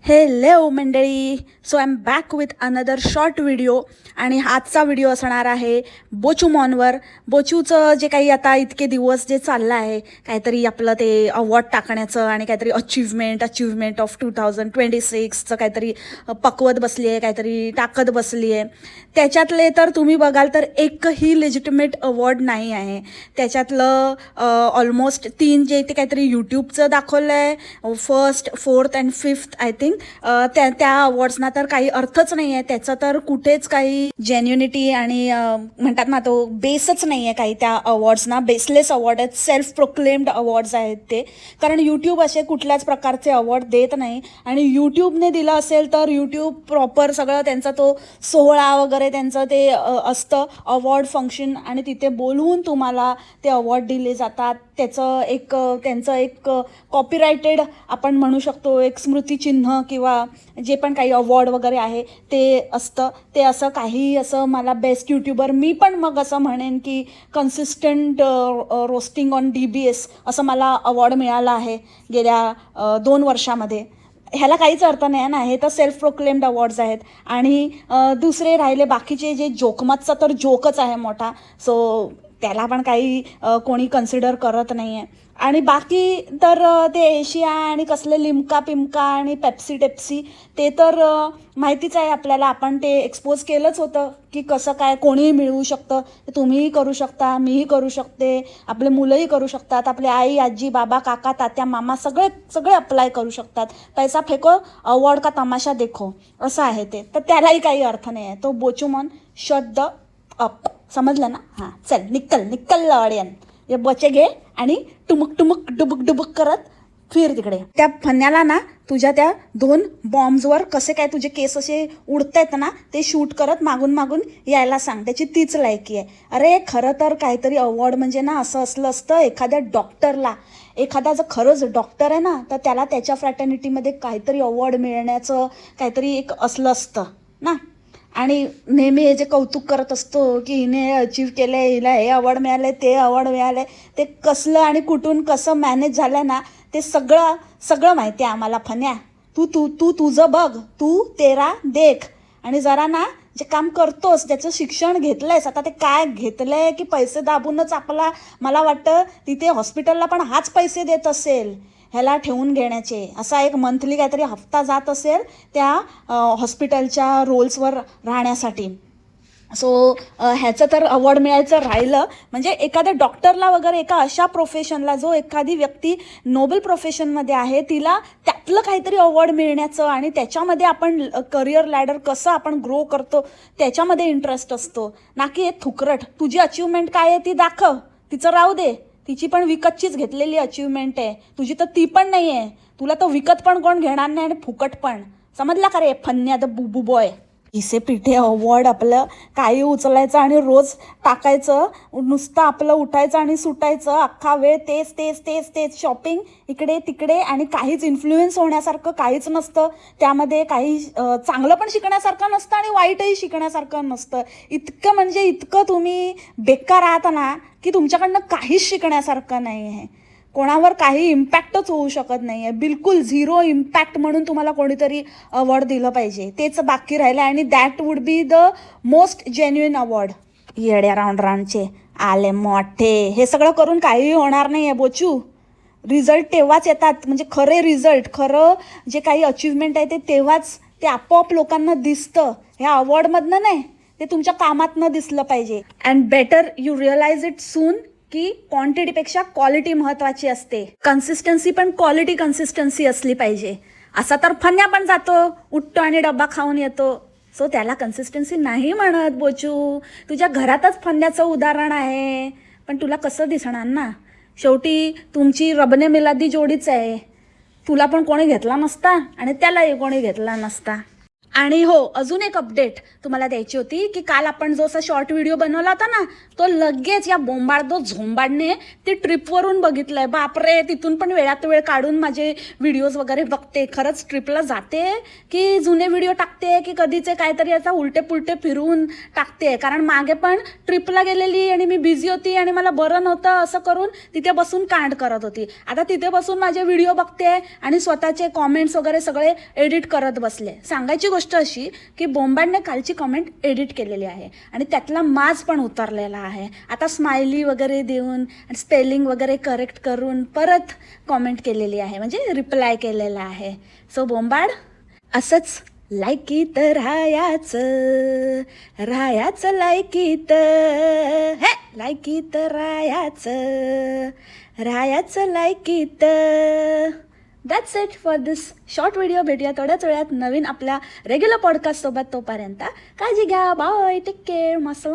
Hello मंडळी, so I am back with another short video. आणि आजचा व्हिडिओ असणार आहे बोचूमॉनवर. बोचूचं जे काही आता इतके दिवस जे चाललं आहे, काहीतरी आपलं ते अवॉर्ड टाकण्याचं आणि काहीतरी अचिव्हमेंट ऑफ 2026चं काहीतरी पकवत बसली आहे, काहीतरी टाकत बसली आहे. त्याच्यातले तर तुम्ही बघाल तर एकही लेजिटिमेट अवॉर्ड नाही आहे. त्याच्यातलं ऑलमोस्ट 3 जे ते काहीतरी यूट्यूबचं दाखवलं आहे, 1st, 4th and 5th I think. त्या अवॉर्ड्सना तर काही अर्थच नाही आहे. त्याचं तर कुठेच काही जेन्युनिटी आणि म्हणतात ना, तो बेसच नाही आहे काही त्या अवॉर्ड्सना. बेसलेस अवॉर्ड आहेत, सेल्फ प्रोक्लेम्ड अवॉर्ड्स आहेत ते. कारण यूट्यूब असे कुठल्याच प्रकारचे अवॉर्ड देत नाही. आणि यूट्यूबने दिलं असेल तर यूट्यूब प्रॉपर सगळं त्यांचा तो सोहळा वगैरे त्यांचं ते असतं अवॉर्ड फंक्शन, आणि तिथे बोलवून तुम्हाला ते अवॉर्ड दिले जातात. त्यांचं एक कॉपीरायटेड आपण म्हणू शकतो, एक स्मृतिचिन्ह किंवा जे पण काही अवॉर्ड वगैरे आहे ते असतं. ते असं काही असं मला बेस्ट यूट्यूबर, मी पण मग असं म्हणेन की कन्सिस्टंट रोस्टिंग ऑन DBS असं मला अवॉर्ड मिळाला आहे गेल्या 2 वर्षामध्ये. ह्याला काहीच अर्थ नाही ना, हे तर सेल्फ प्रोक्लेम्ड अवॉर्ड्स आहेत. आणि दुसरे राहिले बाकीचे जे जोकमतचा तर जोकच आहे मोठा, सो त्याला पण काही कोणी कन्सिडर करत नाही आहे. आणि बाकी तर ते एशिया आणि कसले लिमका पिमका आणि पेप्सी ते तर माहितीच आहे आपल्याला. आपण ते एक्सपोज केलंच होतं की कसं काय कोणीही मिळवू शकतं. तुम्हीही करू शकता, मीही करू शकते, आपले मुलंही करू शकतात, आपले आई आजी बाबा काका तात्या मामा सगळे अप्लाय करू शकतात. पैसा फेको अवॉर्ड का तमाशा देखो असं आहे ते. तर त्यालाही काही अर्थ नाही आहे. तो बोचूमॉन शट द अप, समजलं ना? हां, चल निक्कल ऑडियन, हे बचे घे आणि टुमुक डुबुक करत फिर तिकडे. त्या फन्याला ना तुझ्या त्या 2 बॉम्ब्सवर कसे काय तुझे केस असे उडतायत ना, ते शूट करत मागून यायला सांग. त्याची तीच लायकी आहे. अरे खरं तर काहीतरी अवॉर्ड म्हणजे ना असं असलं असतं, एखाद्या डॉक्टरला, एखादा जर खरंच डॉक्टर आहे ना, तर त्याला त्याच्या फ्रॅटर्निटीमध्ये काहीतरी अवॉर्ड मिळण्याचं काहीतरी एक असलं असतं ना. आणि नेहमी हे जे कौतुक करत असतो की हिने हे अचीव केलं आहे, हिला हे अवॉर्ड मिळालं आहे, ते अवॉर्ड मिळालं आहे, ते कसलं आणि कुठून कसं मॅनेज झालं आहे ना, ते सगळं माहिती आहे आम्हाला. फन्या, तू तुझं बघ, तू तेरा देख. आणि जरा ना जे काम करतोस, ज्याचं शिक्षण घेतलं आहेस, आता ते काय घेतलं आहे की पैसे दाबूनच आपला, मला वाटतं तिथे हॉस्पिटलला पण हाच पैसे देत असेल ह्याला ठेवून घेण्याचे. असा एक मंथली काहीतरी हप्ता जात असेल त्या हॉस्पिटलच्या रोल्सवर राहण्यासाठी. सो ह्याचं तर अवॉर्ड मिळायचं राहिलं म्हणजे एखाद्या डॉक्टरला वगैरे, एका अशा प्रोफेशनला, जो एखादी व्यक्ती नोबल प्रोफेशनमध्ये आहे, तिला त्यातलं काहीतरी अवॉर्ड मिळण्याचं आणि त्याच्यामध्ये आपण करिअर लॅडर कसं आपण ग्रो करतो त्याच्यामध्ये इंटरेस्ट असतो ना, की हे थुकरट तुझी अचिव्हमेंट काय आहे ती दाखव. तिचं राहू दे, तिची पण विकतचीच घेतलेली अचिव्हमेंट आहे, तुझी तर ती पण नाही आहे. तुला तर विकत पण कोण घेणार नाही आणि फुकट पण. समजला का रे फन्या द बुबू बॉय? इसे पिठे अवॉर्ड आपलं काही उचलायचं आणि रोज टाकायचं, नुसतं आपलं उठायचं आणि सुटायचं, अख्खा वेळ तेच शॉपिंग इकडे तिकडे, आणि काहीच इन्फ्लुएन्स होण्यासारखं काहीच नसतं त्यामध्ये. काही चांगलं पण शिकण्यासारखं नसतं आणि वाईटही शिकण्यासारखं नसतं. इतकं म्हणजे इतकं तुम्ही बेकार आहात ना की तुमच्याकडनं काहीच शिकण्यासारखं नाही आहे. कोणावर काही इम्पॅक्टच होऊ शकत नाही आहे, बिलकुल 0 इम्पॅक्ट. म्हणून तुम्हाला कोणीतरी अवॉर्ड दिलं पाहिजे, तेच बाकी राहिलं. आणि that would be the most genuine award. येड्या राऊंडरांचे आले मोठे, हे सगळं करून काहीही होणार नाही आहे बोचू. रिझल्ट तेव्हाच येतात, म्हणजे खरे रिझल्ट, खरं जे काही अचिव्हमेंट आहे ते तेव्हाच ते आपोआप लोकांना दिसतं. ह्या अवॉर्डमधनं नाही, ते तुमच्या कामातनं दिसलं पाहिजे. And better you realise it soon की क्वांटिटीपेक्षा क्वालिटी महत्वाची असते. कन्सिस्टन्सी पण क्वालिटी कन्सिस्टन्सी असली पाहिजे. असा तर फन्या पण जातो, उठतो आणि डब्बा खाऊन येतो, सो त्याला कन्सिस्टन्सी नाही म्हणत बोचू. तुझ्या घरातच फन्याचं उदाहरण आहे, पण तुला कसं दिसणार ना. शेवटी तुमची रबने मिलादी जोडीच आहे. तुला पण कोणी घेतला नसता आणि त्यालाही कोणी घेतला नसता. आणि हो, अजून एक अपडेट तुम्हाला द्यायची होती की काल आपण जो असा शॉर्ट व्हिडिओ बनवला होता ना, तो लगेच या बोंबाडदो झोंबाडने ती ट्रिपवरून बघितलंय. बापरे, तिथून पण वेळात वेळ काढून माझे व्हिडिओज वगैरे बघते. खरंच ट्रिपला जाते की जुने व्हिडिओ टाकते की कधीचे काहीतरी याचा उलटे पुलटे फिरवून टाकते. कारण मागे पण ट्रिपला गेलेली आणि मी बिझी होती आणि मला बरं नव्हतं असं करून तिथे बसून कांड करत होती. आता तिथे बसून माझे व्हिडिओ बघते आणि स्वतःचे कॉमेंट्स वगैरे सगळे एडिट करत बसले. सांगायची गोष्ट अशी की बोंबाडने कालची कमेंट एडिट केलेली आहे आणि त्यातला माज पण उतरलेला आहे. आता स्माइली वगैरे देऊन स्पेलिंग वगैरे करेक्ट करून परत कॉमेंट केलेली आहे, म्हणजे रिप्लाय केलेला आहे. सो बोंबाड असंच लायकीत राहायचं, राहायचं लायकीत, हे लायकीत राहायचं, राहायचं लायकीत. That's it for this short video. भेटूया थोड्याच वेळात नवीन आपल्या रेग्युलर पॉडकास्टसोबत. तोपर्यंत काळजी घ्या. बाय, टेक केअर, मस्त.